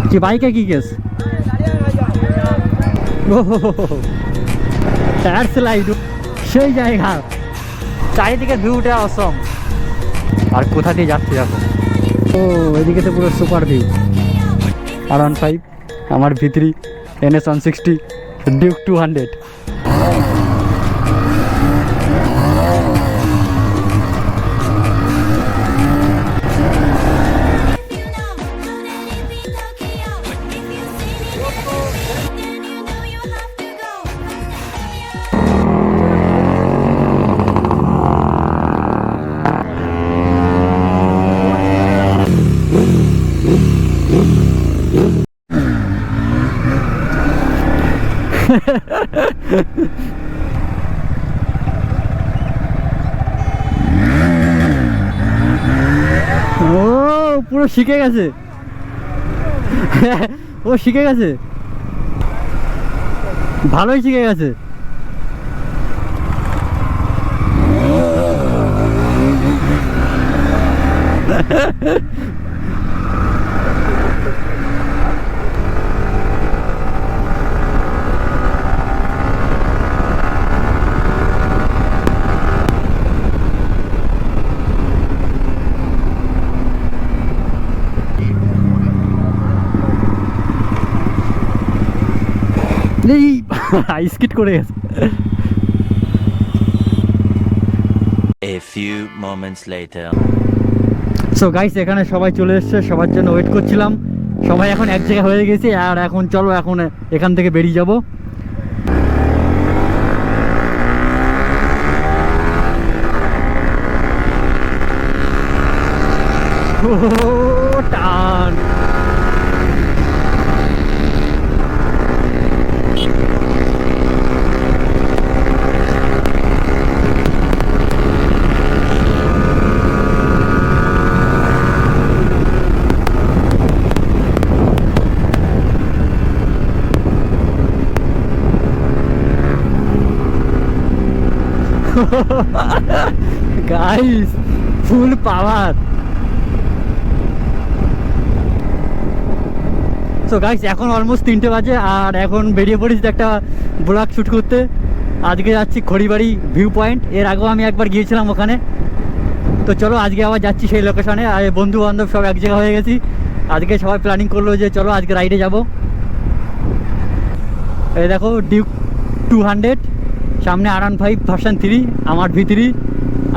কি বাইকে কি কেস? টায়ার স্লাইড সেই জায়গা, চারিদিকে ভিউটা অসম। আর কোথা দিয়ে যাচ্ছি এখন? ও এদিকে তো পুরো সুপার ভিউ। R15 আমার V3 NS 160 ডিউক 200। ও পুরো শিখে গেছে, ও শিখে গেছে, ভালোই শিখে গেছে। স্কিট করে গেছে। A few moments later. So guys এখানে সবাই চলে এসেছে, সবার জন্য ওয়েট করছিলাম। সবাই এখন এক জায়গায় হয়ে গেছে, আর এখন চলো এখন এখান থেকে বেরিয়ে যাব। টান গাইস ফুল পাওয়ার। সো গাইস এখন অলমোস্ট 3টে বাজে, আর এখন বেরিয়ে পড়েছি একটা ব্লগ শ্যুট করতে। আজকে যাচ্ছি খড়িবাড়ি ভিউ পয়েন্ট। এর আগেও আমি একবার গিয়েছিলাম ওখানে, তো চলো আজকে আবার যাচ্ছি সেই লোকেশনে। আর বন্ধু বান্ধব সব এক জায়গা হয়ে গেছি। আজকে সবাই প্ল্যানিং করলো যে চলো আজকে রাইডে যাব। এই দেখো ডিউক 200, সামনে R15 ভার্সন 3 আমার V3,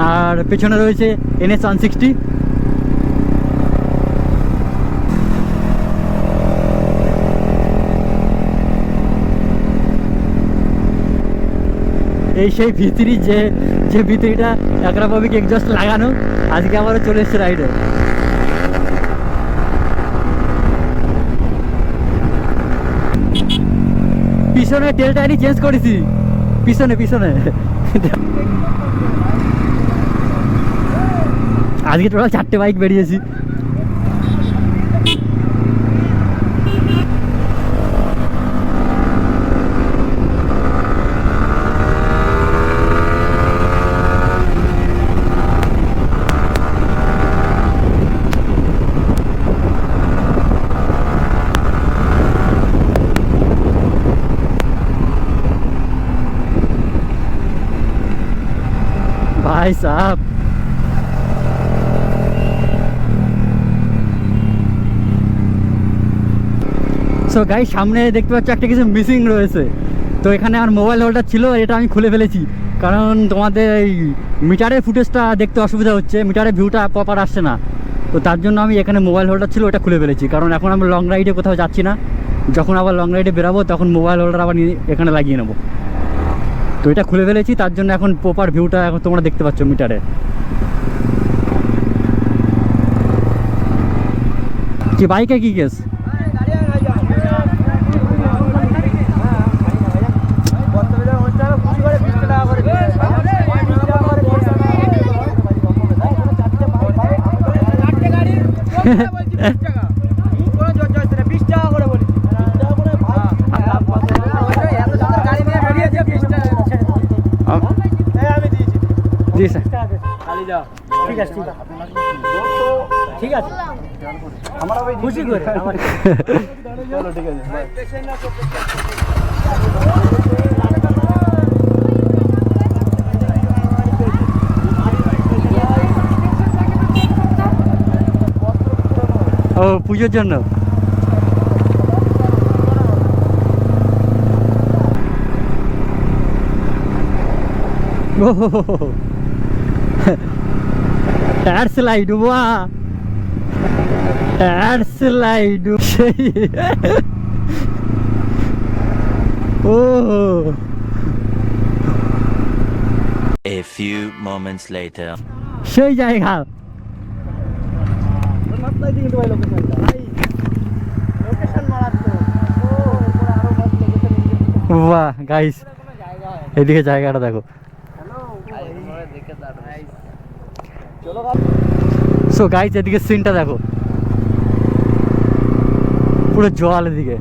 আর পেছনে রয়েছে NS 160। এই সেই V3 যে V3টা একরাভাবিক এক্সজস্ট লাগানো, আজকে আবারও চলে এসছে রাইডে। পিছনে তেল টায়ারই চেঞ্জ করেছি, পিছনে আজকে টোটাল 4টে বাইক বেরিয়েছি। भाई साहब সো গাইস সামনে দেখতে পাচ্ছ একটা কিছু মিসিং রয়েছে। তো এখানে আমার মোবাইল হোল্ডার ছিল, এটা আমি খুলে ফেলেছি, কারণ তোমাদের এই মিটারের ফুটেজটা দেখতে অসুবিধা হচ্ছে, মিটারের ভিউটা প্রপার আসছে না। তো তার জন্য আমি এখানে মোবাইল হোল্ডার ছিল ওটা খুলে ফেলেছি, কারণ এখন আমি লং রাইডে কোথাও যাচ্ছি না। যখন আবার লং রাইডে বেরাবো তখন মোবাইল হোল্ডার আবার এখানে লাগিয়ে নেবো। তো এটা খুলে ফেলেছি, তার জন্য এখন প্রপার ভিউটা এখন তোমরা দেখতে পাচ্ছ মিটারে। কি বাইকে কি কেস? জি স্যার, ঠিক আছে। ঠিক আছে আমরা খুশি করে চলো ঠিক আছে ও পুজোর জন্য টায়ার স্লাইড ওয়া টায়ার স্লাইড সেই ও A few moments later. সেই জায়গা বাহ গাইস এদিকে জায়গাটা দেখো সো গাইস এদিকে সিনটা দেখো পুরো জল এদিকে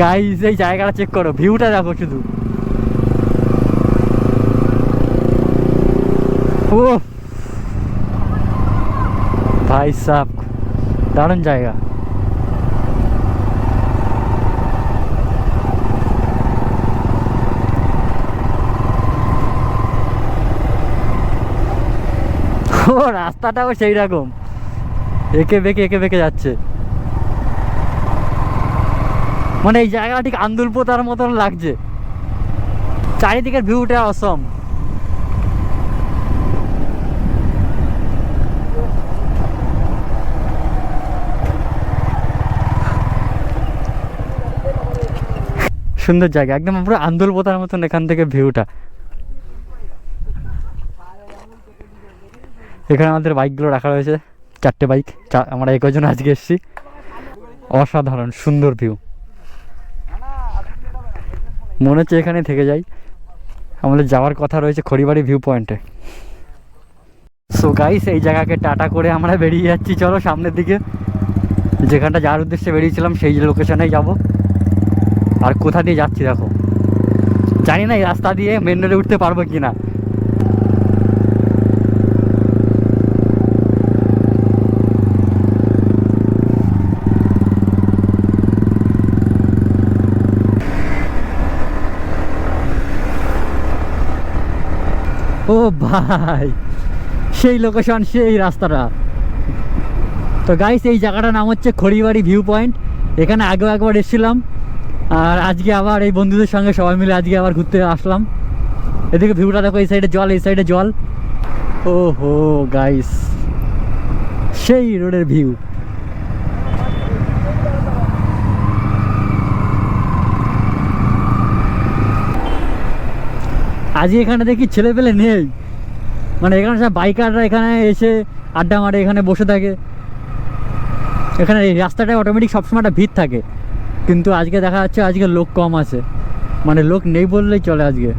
গাইস এই জায়গাটা চেক করো ভিউটা দেখো শুধু ও ভাই সাব দারুণ জায়গা ও রাস্তাটাও সেই রকম একে বেঁকে যাচ্ছে মানে এই জায়গাটা ঠিক আন্দুলপোতার মতন লাগছে চারিদিকের ভিউটা অসম সুন্দর জায়গা একদম পুরো আন্দুলপোতার মতন এখান থেকে ভিউটা এখানে আমাদের বাইকগুলো রাখা রয়েছে 4টে বাইক আমরা একজন আজকে এসেছি অসাধারণ সুন্দর ভিউ মনে হচ্ছে এখানে থেকে যাই আমাদের যাওয়ার কথা রয়েছে খড়িবাড়ি ভিউ পয়েন্টে সো গাইস এই জায়গাকে টাটা করে আমরা বেরিয়ে যাচ্ছি চলো সামনের দিকে যেখানটা যাওয়ার উদ্দেশ্যে বেরিয়েছিলাম সেই লোকেশনেই যাব আর কোথা দিয়ে যাচ্ছি দেখো জানি না এই রাস্তা দিয়ে মেন রোডে উঠতে পারবো কিনা ও ভাই সেই লোকেশন সেই রাস্তাটা তো গাইস এই জায়গাটার নাম হচ্ছে খড়িবাড়ি ভিউ পয়েন্ট এখানে আগেও একবার এসেছিলাম আর আজকে আবার এই বন্ধুদের সঙ্গে সবাই মিলে আজকে আবার ঘুরতে আসলাম এদিকে ভিউটা দেখো এই সাইডে জল এই সাইডে জল ও হো গাইস সেই রোডের ভিউ আজকে এখানে দেখি ছেলে পেলে নেই মানে এখানে সব বাইকাররা এখানে এসে আড্ডা মারে এখানে বসে থাকে এখানে এই রাস্তাটায় অটোমেটিক সবসময় একটা ভিড় থাকে কিন্তু আজকে দেখা যাচ্ছে আজকে লোক কম আছে মানে লোক নেই বললেই চলে আজকে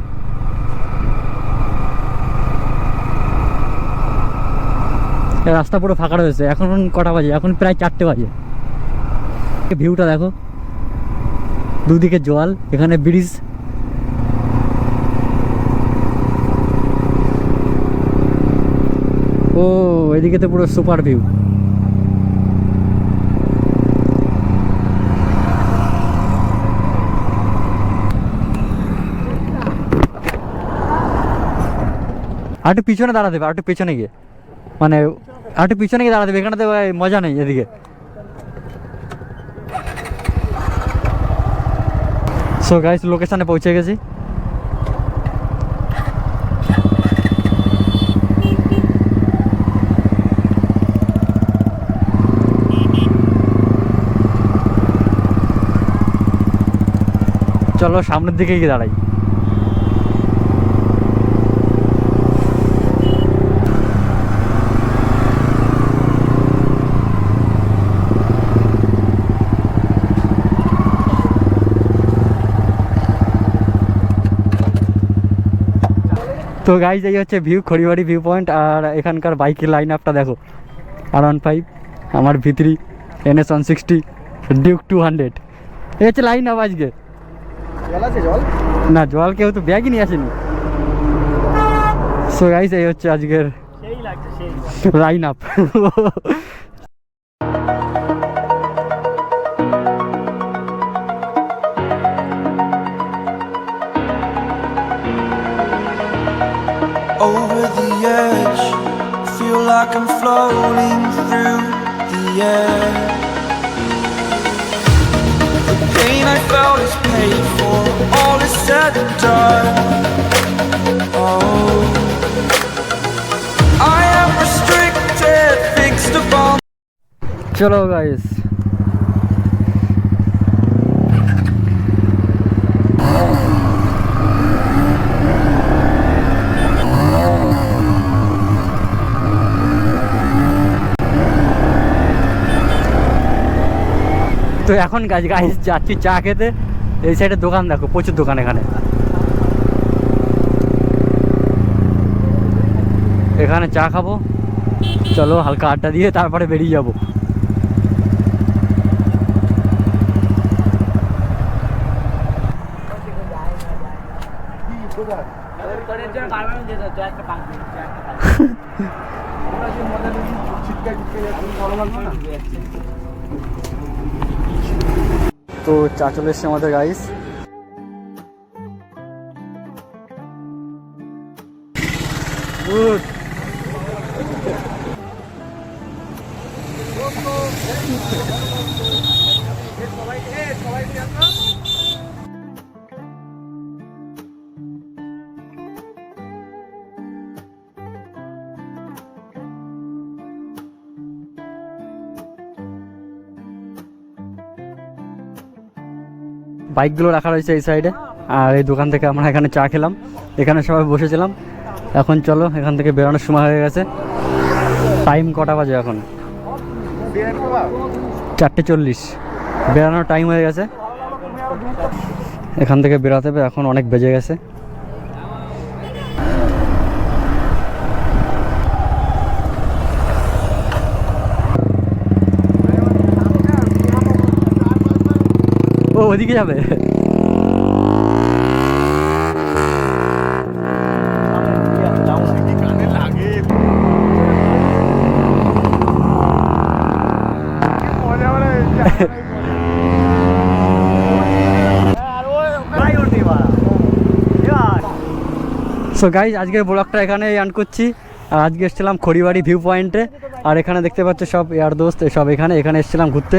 রাস্তা পুরো ফাঁকা রয়েছে এখন কটা বাজে এখন প্রায় 4টে বাজে ভিউটা দেখো দুদিকে জল এখানে ব্রিজ ও এদিকে তো পুরো সুপার ভিউ আর একটু পিছনে দাঁড়াতে হবে আর একটু পিছনে গিয়ে মানে আর একটু পিছনে গিয়ে দাঁড়াতে হবে এখানে তো মজা নেই এদিকে সো গাইস লোকেশনে পৌঁছে গেছি চলো সামনের দিকে গিয়ে দাঁড়াই তো গাইজ এই হচ্ছে ভিউ খড়িবাড়ি ভিউ পয়েন্ট আর এখানকার বাইকের লাইন আপটা দেখো R15 আমার ভিতরি NS 160 ডিউক 200 এই হচ্ছে লাইন আপ আজকে জল আছে জল না জল কেউ তো ব্যাগই নিয়ে আসেনি সো গাইস এই হচ্ছে আজকের line up. Over the edge, feel like I'm floating through the air. The pain I felt is paid for, all is said and done. Oh, I am restricted, fixed upon. চলো guys, তো এখন guys যাচ্ছি চা খেতে। এই সাইডে দোকান দেখো, প্রচুর দোকান এখানে। এখানে চা খাবো, চলো হালকা আড্ডা দিয়ে তারপরে বেরিয়ে যাবো। তো চা চলে এসছে আমাদের গাইস। গুড। বাইকগুলো রাখা রয়েছে এই সাইডে, আর এই দোকান থেকে আমরা এখানে চা খেলাম, এখানে সবাই বসেছিলাম। এখন চলো এখান থেকে বেরোনোর সময় হয়ে গেছে। টাইম কটা বাজে এখন? 4:40। বেরোনোর টাইম হয়ে গেছে, এখান থেকে বেরোতে হবে। এখন অনেক বেজে গেছে। ও ওদিকে যাবে? সো গাইজ আজকের ব্লগটা এখানে এন্ড করছি। আর আজকে এসেছিলাম খড়িবাড়ি ভিউ পয়েন্টে, আর এখানে দেখতে পাচ্ছ সব ইয়ার দোস্ত সব এখানে এসেছিলাম ঘুরতে।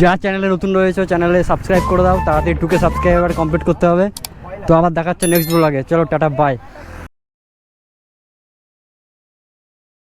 যা চ্যানেলে নতুন রয়েছে চ্যানেলে সাবস্ক্রাইব করে দাও, তাড়াতাড়ি 2K সাবস্ক্রাইবার কমপ্লিট করতে হবে। তো আবার দেখাচ্ছে নেক্সট ব্লগে। চলো টাটা বাই।